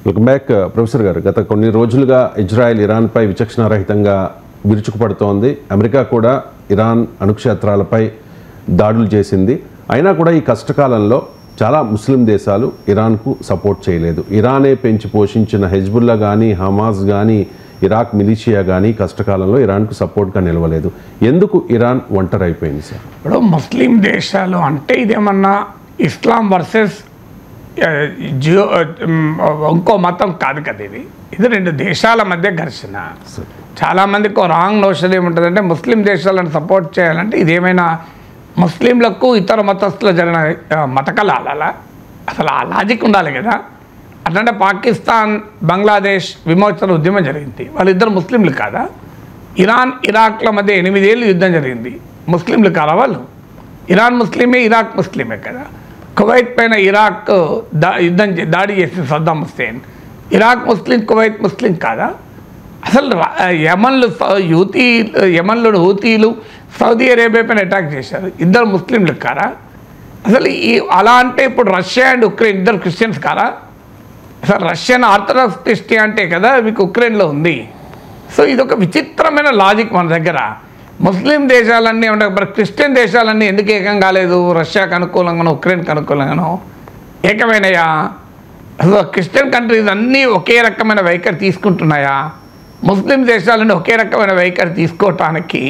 Welcome back professor గారు. గత కొన్ని రోజులుగా ఇజ్రాయెల్ ఇరాన్పై విచక్షణారహితంగా విరుచుకుపడుతోంది. అమెరికా కూడా ఇరాన్ అణుక్షేత్రాలపై దాడులు చేసింది. అయినా కూడా ఈ కష్టకాలంలో చాలా ముస్లిం దేశాలు ఇరాన్కు సపోర్ట్ చేయలేదు. ఇరానే పెంచి పోషించిన హెజ్బుల్లా కానీ, హమాస్ కానీ, ఇరాక్ మిలిషియా కానీ కష్టకాలంలో ఇరాన్కు సపోర్ట్గా నిలవలేదు. ఎందుకు ఇరాన్ ఒంటరి అయిపోయింది సార్? ఇప్పుడు ముస్లిం దేశాలు అంటే ఇదేమన్నా ఇస్లాం వర్సెస్ ఇంకో మతం కాదు కదా, ఇది రెండు దేశాల మధ్య ఘర్షణ. చాలామందికి రాంగ్ నోషన్ ఏముంటుందంటే ముస్లిం దేశాలను సపోర్ట్ చేయాలంటే ఇదేమైనా ముస్లింలకు ఇతర మతస్థులు జరిగిన మతకలాల, అసలు ఆ లాజిక్ ఉండాలి కదా. అట్లంటే పాకిస్తాన్ బంగ్లాదేశ్ విమోచన ఉద్యమం జరిగింది, వాళ్ళిద్దరు ముస్లింలు కాదా? ఇరాన్ ఇరాక్ల మధ్య 8 ఏళ్ళు యుద్ధం జరిగింది, ముస్లింలు కాదా వాళ్ళు? ఇరాన్ ముస్లిమే, ఇరాక్ ముస్లిమే కదా. కువైత్ పైన ఇరాక్ దాడి చేసింది సద్దాం హుస్సేన్, ఇరాక్ ముస్లిం, కువైత్ ముస్లిం కాదా? అసలు యమన్లు హూతీలు సౌదీ అరేబియా పైన అటాక్ చేశారు, ఇద్దరు ముస్లింలు కారా? అసలు అలా అంటే ఇప్పుడు రష్యా అండ్ ఉక్రెయిన్ ఇద్దరు క్రిస్టియన్స్ కారా? అసలు రష్యన్ ఆర్థడాక్స్ క్రిస్టియానిటీ కదా మీకు ఉక్రెయిన్లో ఉంది. సో ఇది ఒక విచిత్రమైన లాజిక్ మన దగ్గర. ముస్లిం దేశాలన్నీ ఉంటాయి, మరి క్రిస్టియన్ దేశాలన్నీ ఎందుకు ఏకం కాలేదు? రష్యాకు అనుకూలంగానో ఉక్రెయిన్కి అనుకూలంగానో ఏకమైనయా? అసలు క్రిస్టియన్ కంట్రీస్ అన్నీ ఒకే రకమైన వైఖరి తీసుకుంటున్నాయా? ముస్లిం దేశాలన్నీ ఒకే రకమైన వైఖరి తీసుకోవటానికి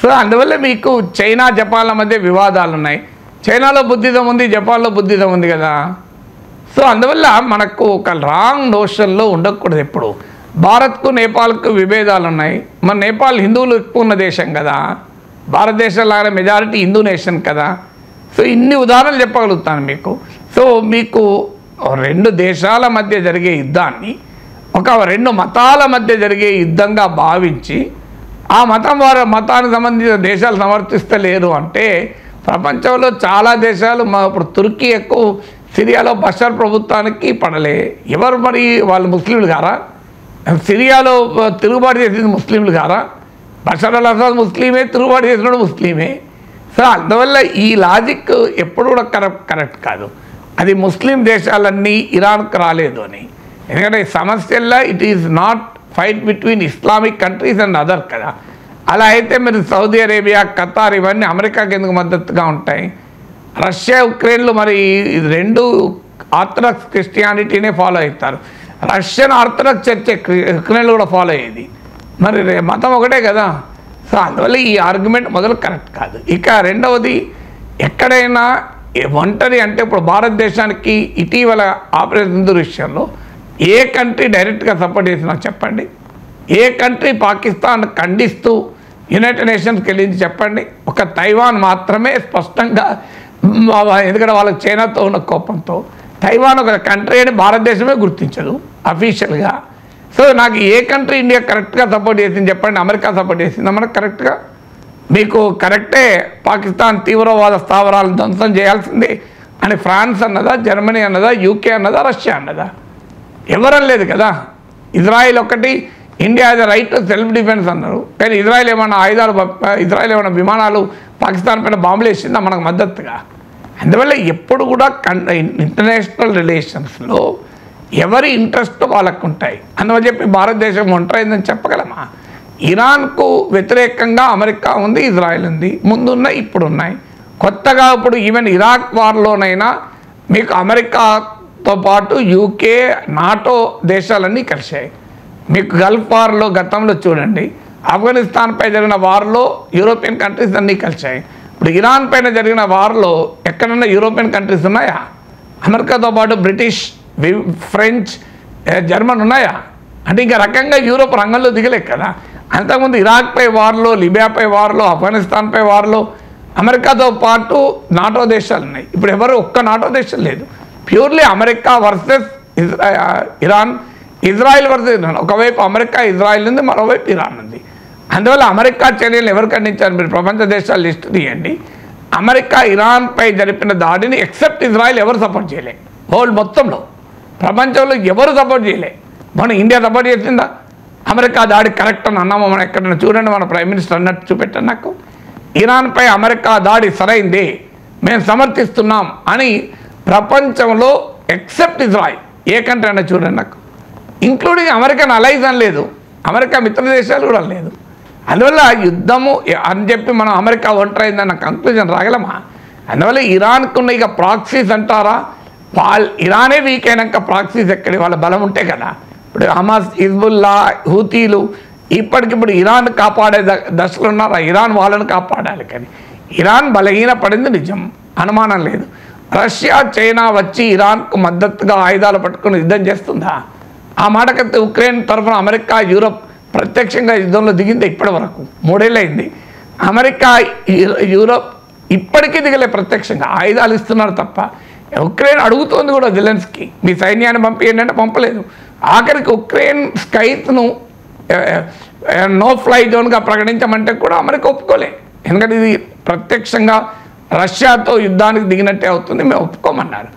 సో అందువల్ల మీకు చైనా జపాన్ల మధ్య వివాదాలు ఉన్నాయి. చైనాలో బుద్ధిజం ఉంది, జపాన్లో బుద్ధిజం ఉంది కదా. సో అందువల్ల మనకు ఒక రాంగ్ నోషన్లో ఉండకూడదు ఎప్పుడు. భారత్కు నేపాల్కు విభేదాలు ఉన్నాయి. మన నేపాల్ హిందువులు ఎక్కువ ఉన్న దేశం కదా, భారతదేశం లాగా మెజారిటీ హిందూ నేషన్ కదా. సో ఇన్ని ఉదాహరణలు చెప్పగలుగుతాను మీకు. సో మీకు 2 దేశాల మధ్య జరిగే యుద్ధాన్ని ఒక 2 మతాల మధ్య జరిగే యుద్ధంగా భావించి ఆ మతానికి సంబంధించిన దేశాలు సమర్థిస్తలేరు అంటే ప్రపంచంలో చాలా దేశాలు ఇప్పుడు తుర్కీ ఎక్కువ సిరియాలో బషర్ ప్రభుత్వానికి పడలే. ఎవరు మరి వాళ్ళు ముస్లింలు కారా? సిరియాలో తిరుగుబాటు చేసింది ముస్లింలు కారా? బషర్ అల్ అసద్ ముస్లిమే, తిరుగుబాటు చేసినాడు ముస్లిమే. సో అందువల్ల ఈ లాజిక్ ఎప్పుడు కూడా కరెక్ట్ కాదు. అది ముస్లిం దేశాలన్నీ ఇరాన్కు రాలేదు అని. ఎందుకంటే ఈ సమస్యల్లో it is not fight between Islamic countries and other కదా. అలా అయితే మీరు సౌదీ అరేబియా, ఖతార్ ఇవన్నీ అమెరికాకి ఎందుకు మద్దతుగా ఉంటాయి? రష్యా ఉక్రెయిన్లు మరి 2 ఆర్థడాక్స్ క్రిస్టియానిటీనే ఫాలో అవుతారు. రష్యన్ ఆర్థడాక్స్ చర్చ్ ఉక్రెయిన్లు కూడా ఫాలో అయ్యేది, మరి మతం ఒకటే కదా. సో అందువల్ల ఈ ఆర్గ్యుమెంట్ మొదలు కరెక్ట్ కాదు. ఇక రెండవది, ఎక్కడైనా ఒంటరి అంటే ఇప్పుడు భారతదేశానికి ఇటీవల ఆపరేషన్ సింధూర్ విషయంలో ఏ కంట్రీ డైరెక్ట్గా సపోర్ట్ చేసినా చెప్పండి? ఏ కంట్రీ పాకిస్తాన్ ఖండిస్తూ యునైటెడ్ నేషన్స్కి వెళ్ళింది చెప్పండి? ఒక తైవాన్ మాత్రమే స్పష్టంగా, ఎందుకంటే వాళ్ళకి చైనాతో ఉన్న కోపంతో తైవాన్ ఒక కంట్రీ అని భారతదేశమే గుర్తించదు అఫీషియల్గా. సో నాకు ఏ కంట్రీ ఇండియా కరెక్ట్గా సపోర్ట్ చేసింది చెప్పండి? అమెరికా సపోర్ట్ చేసిందా మనకు కరెక్ట్గా? మీకు కరెక్టే పాకిస్తాన్ తీవ్రవాద స్థావరాలను ధ్వంసం చేయాల్సిందే అని ఫ్రాన్స్ అన్నదా, జర్మనీ అన్నదా, యూకే అన్నదా, రష్యా అన్నదా? ఎవరనలేదు కదా. ఇజ్రాయిల్ ఒకటి India the right to self defence అన్నారు, కానీ ఇజ్రాయిల్ ఏమైనా ఇజ్రాయిల్ ఏమైనా విమానాలు పాకిస్తాన్ పైన బాంబులు వేసిందా మనకు మద్దతుగా? అందువల్ల ఎప్పుడు కూడా ఇంటర్నేషనల్ రిలేషన్స్లో ఎవరి ఇంట్రెస్ట్ వాళ్ళకు ఉంటాయి. అందువల్ల చెప్పి భారతదేశం ఒంటరైందని చెప్పగలమా? ఇరాన్కు వ్యతిరేకంగా అమెరికా ఉంది, ఇజ్రాయిల్ ఉంది, ముందున్న ఇప్పుడున్నాయి. కొత్తగా ఇప్పుడు ఈవెన్ ఇరాక్ వార్లోనైనా మీకు అమెరికాతో పాటు యూకే, నాటో దేశాలన్నీ కలిశాయి. మీకు గల్ఫ్ వార్లో గతంలో చూడండి, ఆఫ్ఘనిస్తాన్పై జరిగిన వార్లో యూరోపియన్ కంట్రీస్ అన్నీ కలిశాయి. ఇప్పుడు ఇరాన్ పైన జరిగిన వార్లో ఎక్కడన్నా యూరోపియన్ కంట్రీస్ ఉన్నాయా? అమెరికాతో పాటు బ్రిటిష్, ఫ్రెంచ్, జర్మన్ ఉన్నాయా? అంటే ఇంకా రకంగా యూరోప్ రంగంలో దిగలే కదా. అంతకుముందు ఇరాక్పై వార్లో, లిబియాపై వార్లో, ఆఫ్ఘనిస్తాన్పై వార్లో అమెరికాతో పాటు నాటో దేశాలు ఉన్నాయి. ఇప్పుడు ఎవరు ఒక్క నాటో దేశం లేదు. Purely America versus Iran, Israel versus Iran. ఒకవైపు అమెరికా ఇజ్రాయిల్ ఉంది, మరోవైపు ఇరాన్ ఉంది. అందువల్ల అమెరికా చర్యలు ఎవరు ఖండించారు? మీరు ప్రపంచ దేశాలు లిస్ట్ తీయండి. అమెరికా ఇరాన్పై జరిపిన దాడిని ఎక్సెప్ట్ ఇజ్రాయిల్ ఎవరు సపోర్ట్ చేయలే. వరల్డ్ మొత్తంలో ప్రపంచంలో ఎవరు సపోర్ట్ చేయలే. మన ఇండియా సపోర్ట్ చేసిందా? అమెరికా దాడి కరెక్ట్ అని అన్నామో మనం ఎక్కడైనా చూడండి, మన ప్రైమ్ మినిస్టర్ అన్నట్టు చూపెట్టాను నాకు. ఇరాన్పై అమెరికా దాడి సరైందే, మేము సమర్థిస్తున్నాం అని ప్రపంచంలో ఎక్సెప్ట్ ఇజ్రాయిల్ ఏ కంట్రీ అయినా చూడండి నాకు, ఇంక్లూడింగ్ అమెరికన్ అలైజ్ అని లేదు, అమెరికా మిత్ర దేశాలు కూడా లేదు. అందువల్ల యుద్ధము అని చెప్పి మనం అమెరికా ఒంటరైందన్న కంక్లూజన్ రాగలమా? అందువల్ల ఇరాన్కు ఉన్న ఇక ప్రాక్సీస్ అంటారా, ఇరానే వీక్ అయినాక ప్రాక్సీస్ ఎక్కడి వాళ్ళ బలం ఉంటే కదా. ఇప్పుడు హమాస్, హిజ్బుల్లా, హూతీలు ఇప్పటికిప్పుడు ఇరాన్ కాపాడే దశలో ఉన్నారా? ఇరాన్ వాళ్ళని కాపాడాలి. కానీ ఇరాన్ బలహీన పడింది నిజం, అనుమానం లేదు. రష్యా, చైనా వచ్చి ఇరాన్కు మద్దతుగా ఆయుధాలు పట్టుకుని యుద్ధం చేస్తుందా? ఆ మాటకైతే ఉక్రెయిన్ తరఫున అమెరికా, యూరప్ ప్రత్యక్షంగా యుద్ధంలో దిగింది ఇప్పటి వరకు 3 ఏళ్ళు అయింది. అమెరికా, యూరప్ ఇప్పటికీ దిగలే, ప్రత్యక్షంగా ఆయుధాలు ఇస్తున్నారు తప్ప. ఉక్రెయిన్ అడుగుతోంది కూడా జెలెన్స్కీ, మీ సైన్యాన్ని పంపించండి అంటే పంపలేదు. ఆఖరికి ఉక్రెయిన్ స్కైస్ను నో ఫ్లై జోన్గా ప్రకటించమంటే కూడా అమెరికా ఒప్పుకోలే. ఎందుకంటే ఇది ప్రత్యక్షంగా రష్యాతో యుద్ధానికి దిగినట్టే అవుతుంది, మేము ఒప్పుకోమన్నారు.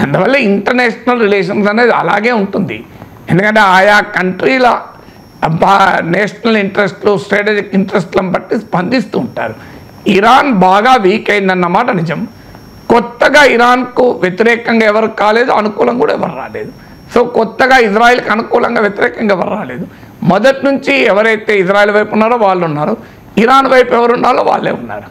అందువల్ల ఇంటర్నేషనల్ రిలేషన్స్ అనేది అలాగే ఉంటుంది. ఎందుకంటే ఆయా కంట్రీల నేషనల్ ఇంట్రెస్ట్లు, స్ట్రాటజిక్ ఇంట్రెస్ట్లను బట్టి స్పందిస్తూ ఉంటారు. ఇరాన్ బాగా వీక్ అయిందన్నమాట నిజం. కొత్తగా ఇరాన్కు వ్యతిరేకంగా ఎవరు కాలేదు, అనుకూలంగా కూడా ఎవరు రాలేదు. సో కొత్తగా ఇజ్రాయెల్కి అనుకూలంగా వ్యతిరేకంగా ఎవరు రాలేదు. మొదటి నుంచి ఎవరైతే ఇజ్రాయెల్ వైపు ఉన్నారో వాళ్ళు ఉన్నారు, ఇరాన్ వైపు ఎవరు ఉన్నారో వాళ్ళే ఉన్నారు.